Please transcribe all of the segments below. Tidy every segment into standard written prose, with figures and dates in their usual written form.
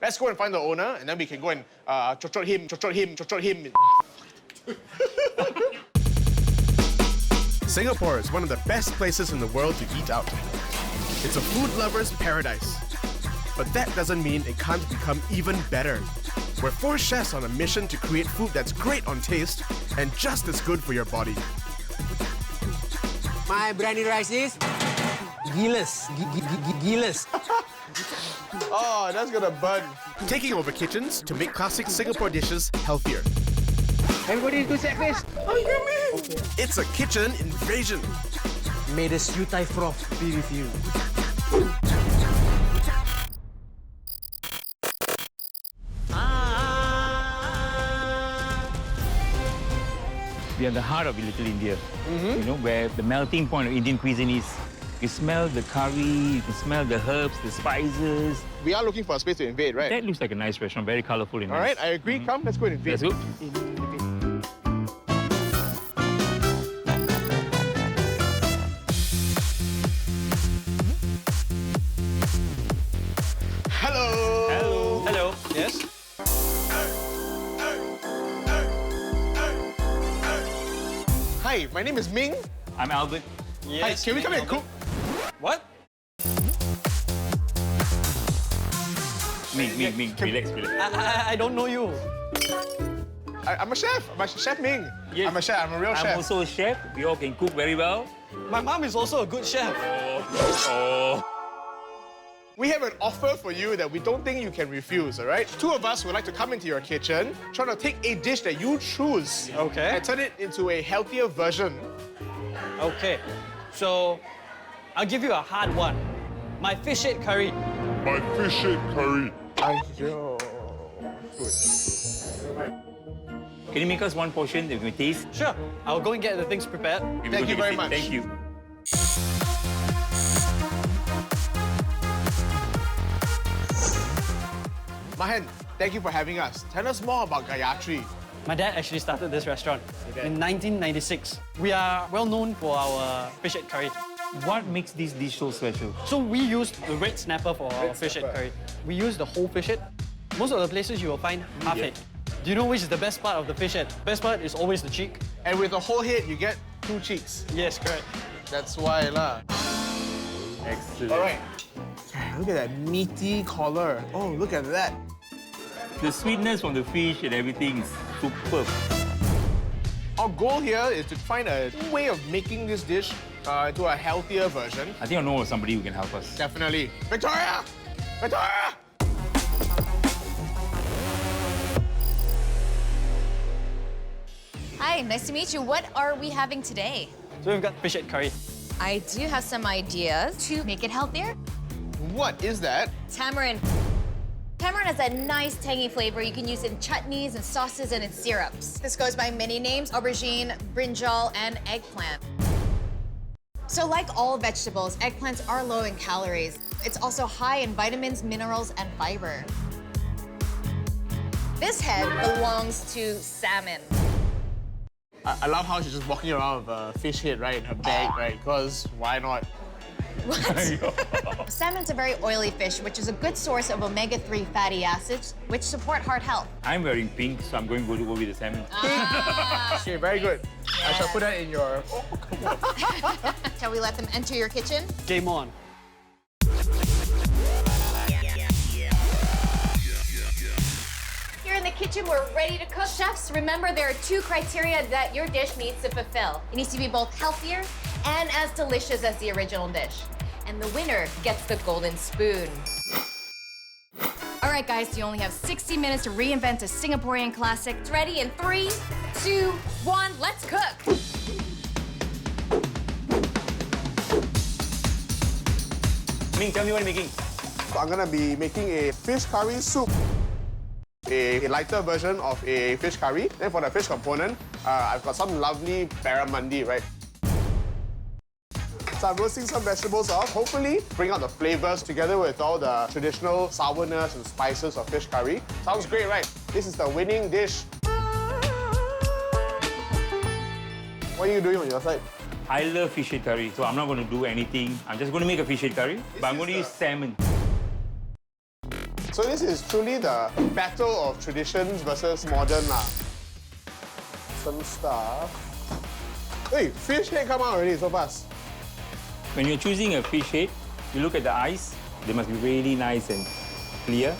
Let's go and find the owner, and then we can go and chochot him. Singapore is one of the best places in the world to eat out. It's a food lover's paradise. But that doesn't mean it can't become even better. We're 4 chefs on a mission to create food that's great on taste and just as good for your body. My biryani rice is gilas. Gilas. Oh, that's gonna burn. Taking over kitchens to make classic Singapore dishes healthier. Everybody do set face. Oh, you mean? Okay. It's a kitchen invasion. May the siu tai froth be with you. We are the heart of Little India, you know, where the melting point of Indian cuisine is. You smell the curry, you can smell the herbs, the spices. We are looking for a space to invade, right? That looks like a nice restaurant, very colorful and nice. All right, I agree. Come, let's go and invade. Let's go. Hello. Hello. Hello. Yes? Hi, my name is Ming. I'm Albert. Yes. Hi, can we come and cook? What? Ming, relax. I don't know you. I'm a chef. I'm Chef Ming. Yes. I'm a chef. I'm a real I'm chef. also a chef. We all can cook very well. My mom is also a good chef. Oh. We have an offer for you that we don't think you can refuse, all right? 2 of us would like to come into your kitchen, trying to take a dish that you choose Okay. and turn it into a healthier version. Okay. So, I'll give you a hard one. My fish head curry. My fish head curry. Aiyo. Can you make us one portion that we can taste? Sure. I'll go and get the things prepared. Thank you very much. Thank you. Mahen, thank you for having us. Tell us more about Gayatri. My dad actually started this restaurant in 1996. We are well known for our fish head curry. What makes this dish so special? So we use the red snapper for our fish head curry. We use the whole fish head. Most of the places you will find half head. Do you know which is the best part of the fish head? Best part is always the cheek. And with the whole head, you get 2 cheeks. Yes, correct. That's why lah. Excellent. All right. Look at that meaty collar. Oh, look at that. The sweetness from the fish and everything is superb. Our goal here is to find a way of making this dish into a healthier version. I think I know somebody who can help us. Definitely. Victoria! Victoria! Hi, nice to meet you. What are we having today? So we've got fish head curry. I do have some ideas to make it healthier. What is that? Tamarind. Tamarind has a nice tangy flavor. You can use it in chutneys and sauces and in syrups. This goes by many names: aubergine, brinjal, and eggplant. So like all vegetables, eggplants are low in calories. It's also high in vitamins, minerals, and fiber. This head belongs to salmon. I love how she's just walking around with a fish head, right, in her bag, right? Because why not? What? Salmon's a very oily fish, which is a good source of omega-3 fatty acids, which support heart health. I'm wearing pink, so I'm going to go with the salmon. Okay, very good. I shall put that in your... Shall we let them enter your kitchen? Game on. Here in the kitchen, we're ready to cook. Chefs, remember there are 2 criteria that your dish needs to fulfill. It needs to be both healthier and as delicious as the original dish. And the winner gets the golden spoon. All right, guys, you only have 60 minutes to reinvent a Singaporean classic. It's ready in 3, 2, 1, let's cook. Ming, tell me what you're making. So I'm gonna be making a fish curry soup. A lighter version of a fish curry. Then for the fish component, I've got some lovely barramundi, right? So I'm roasting some vegetables off, hopefully bring out the flavors together with all the traditional sourness and spices of fish curry. Sounds great, right? This is the winning dish. What are you doing on your side? I love fish head curry, so I'm not going to do anything. I'm just going to make a fish head curry, but I'm going to use salmon. So this is truly the battle of traditions versus modern lah. Some stuff. Hey, fish head come out already so fast. When you're choosing a fish head, you look at the eyes. They must be really nice and clear.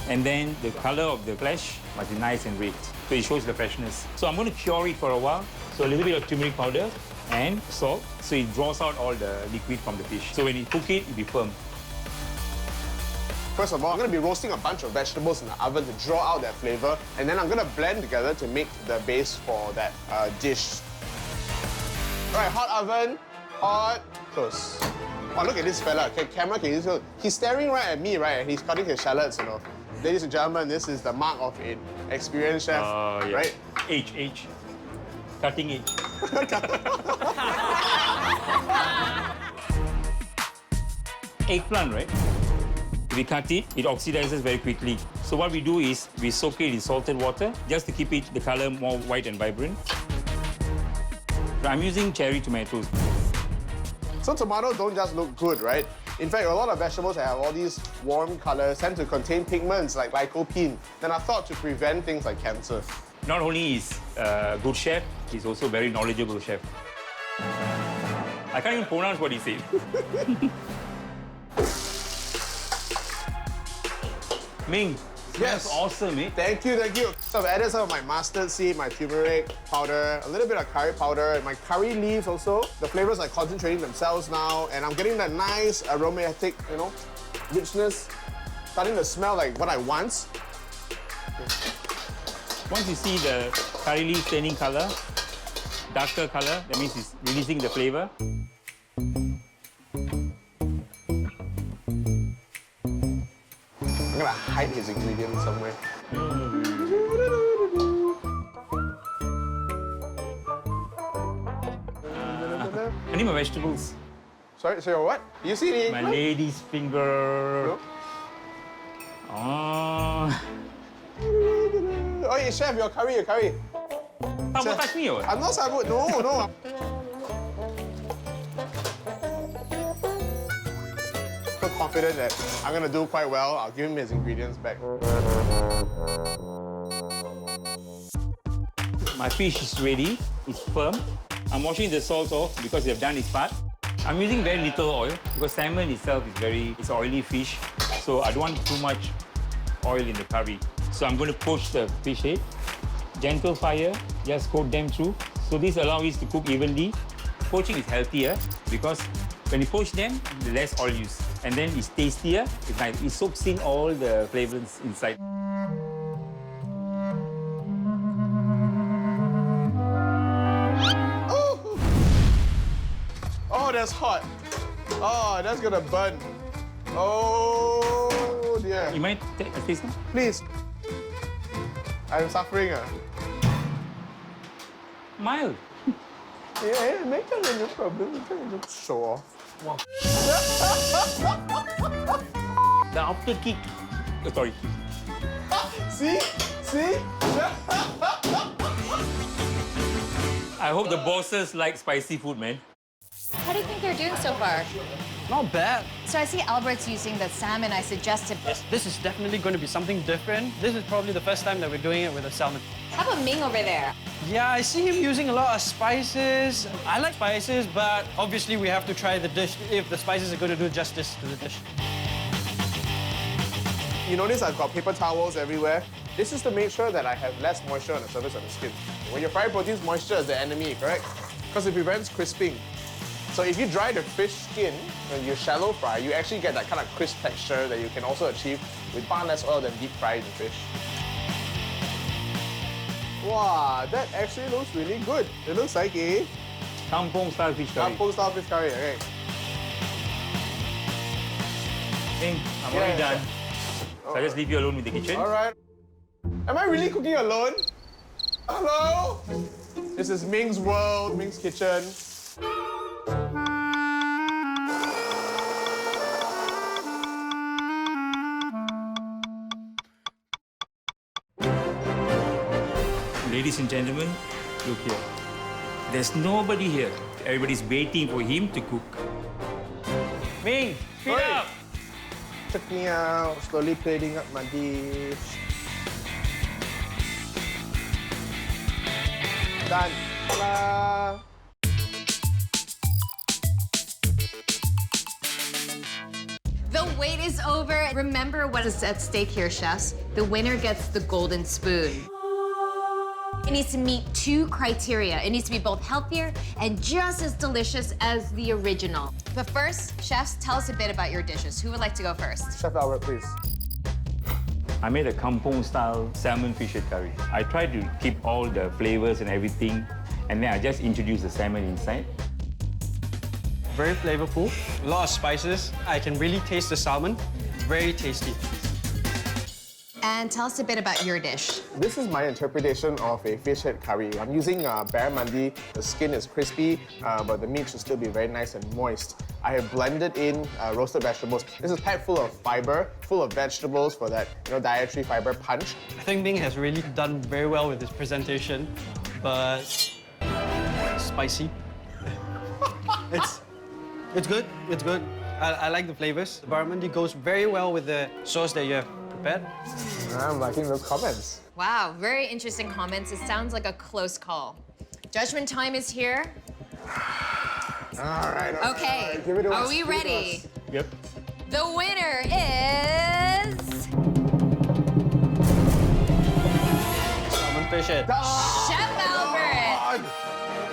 And then the color of the flesh must be nice and red. So it shows the freshness. So I'm going to cure it for a while. So a little bit of turmeric powder and salt. So it draws out all the liquid from the fish. So when you cook it, it'll be firm. First of all, I'm going to be roasting a bunch of vegetables in the oven to draw out that flavor. And then I'm going to blend together to make the base for that dish. All right, hot oven, hot, close. Oh, look at this fella. Camera, can you see? He's staring right at me, right? And he's cutting his shallots, you know. Ladies and gentlemen, this is the mark of an experienced chef, Yeah. right? Age. Cutting age. Eggplant, right? If we cut it, it oxidizes very quickly. So what we do is we soak it in salted water just to keep it the color more white and vibrant. I'm using cherry tomatoes. So tomatoes don't just look good, right? In fact, a lot of vegetables that have all these warm colors tend to contain pigments like lycopene that are thought to prevent things like cancer. Not only is a good chef, he's also a very knowledgeable chef. I can't even pronounce what he said. Ming, Yes. that's awesome, eh? Thank you, thank you. So I've added some of my mustard seed, my turmeric powder, a little bit of curry powder, and my curry leaves also. The flavors are concentrating themselves now, and I'm getting that nice aromatic, you know, richness, starting to smell like what I want. Once you see the curry leaf turning color, darker color, that means it's releasing the flavor. I'm gonna hide his ingredients somewhere. I need my vegetables. Sorry, what? You see the My eggplant? lady's finger. No? Oh. Oh, yeah, chef, your curry. Don't touch me or what? I'm not sabut. No. So confident that I'm gonna do quite well. I'll give him his ingredients back. My fish is ready. It's firm. I'm washing the salt off because they've done its part. I'm using very little oil because salmon itself is it's oily fish. So I don't want too much oil in the curry. So I'm going to poach the fish head. Gentle fire, just coat them through. So this allows it to cook evenly. Poaching is healthier because when you poach them, the less oil use. And then it's tastier. It's nice. It soaks in all the flavors inside. Oh, that's hot. Oh, that's gonna burn. Oh dear. You might taste some? Please. I'm suffering. Mild. Yeah, make it no problem. You can just show off. Wow. The after kick. Oh, sorry. See? I hope the bosses like spicy food, man. How do you think they're doing so far? Not bad. So I see Albert's using the salmon I suggested. Yes, this is definitely going to be something different. This is probably the first time that we're doing it with a salmon. How about Ming over there? Yeah, I see him using a lot of spices. I like spices, but obviously we have to try the dish if the spices are going to do justice to the dish. You notice I've got paper towels everywhere. This is to make sure that I have less moisture on the surface of the skin. When you fry proteins, moisture is the enemy, correct? Because it prevents crisping. So if you dry the fish skin when you shallow fry, you actually get that kind of crisp texture that you can also achieve with far less oil than deep frying the fish. Wow, that actually looks really good. It looks like a Kampong style fish curry. kampong style fish curry, okay? Ming, I'm already Yeah. done. So I just leave you alone with the kitchen. All right. Am I really cooking alone? Hello? This is Ming's world, Ming's kitchen. Ladies and gentlemen, look here. There's nobody here. Everybody's waiting for him to cook. Ming, speed Oi. up! check me out. Slowly plating up my dish. Done. Ta-da! The wait is over. Remember what is at stake here, chefs. The winner gets the golden spoon. It needs to meet 2 criteria. It needs to be both healthier and just as delicious as the original. But first, chefs, tell us a bit about your dishes. Who would like to go first? Chef Albert, please. I made a kampong-style salmon fish head curry. I tried to keep all the flavors and everything, and then I just introduced the salmon inside. Very flavorful, a lot of spices. I can really taste the salmon. Very tasty. And tell us a bit about your dish. This is my interpretation of a fish head curry. I'm using barramundi. The skin is crispy, but the meat should still be very nice and moist. I have blended in roasted vegetables. This is packed full of fiber, full of vegetables for that dietary fiber punch. I think Ming has really done very well with his presentation, but spicy. It's good. It's good. I like the flavors. The barramundi goes very well with the sauce that you have prepared. I'm liking those comments. Wow, very interesting comments. It sounds like a close call. Judgment time is here. All right. Okay, Give it to are us, we give it to ready? us. Yep. The winner is... Salmon fish head. Chef Albert. God.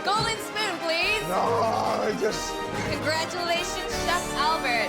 Golden spoon, please. No, just... Congratulations, Chef Albert.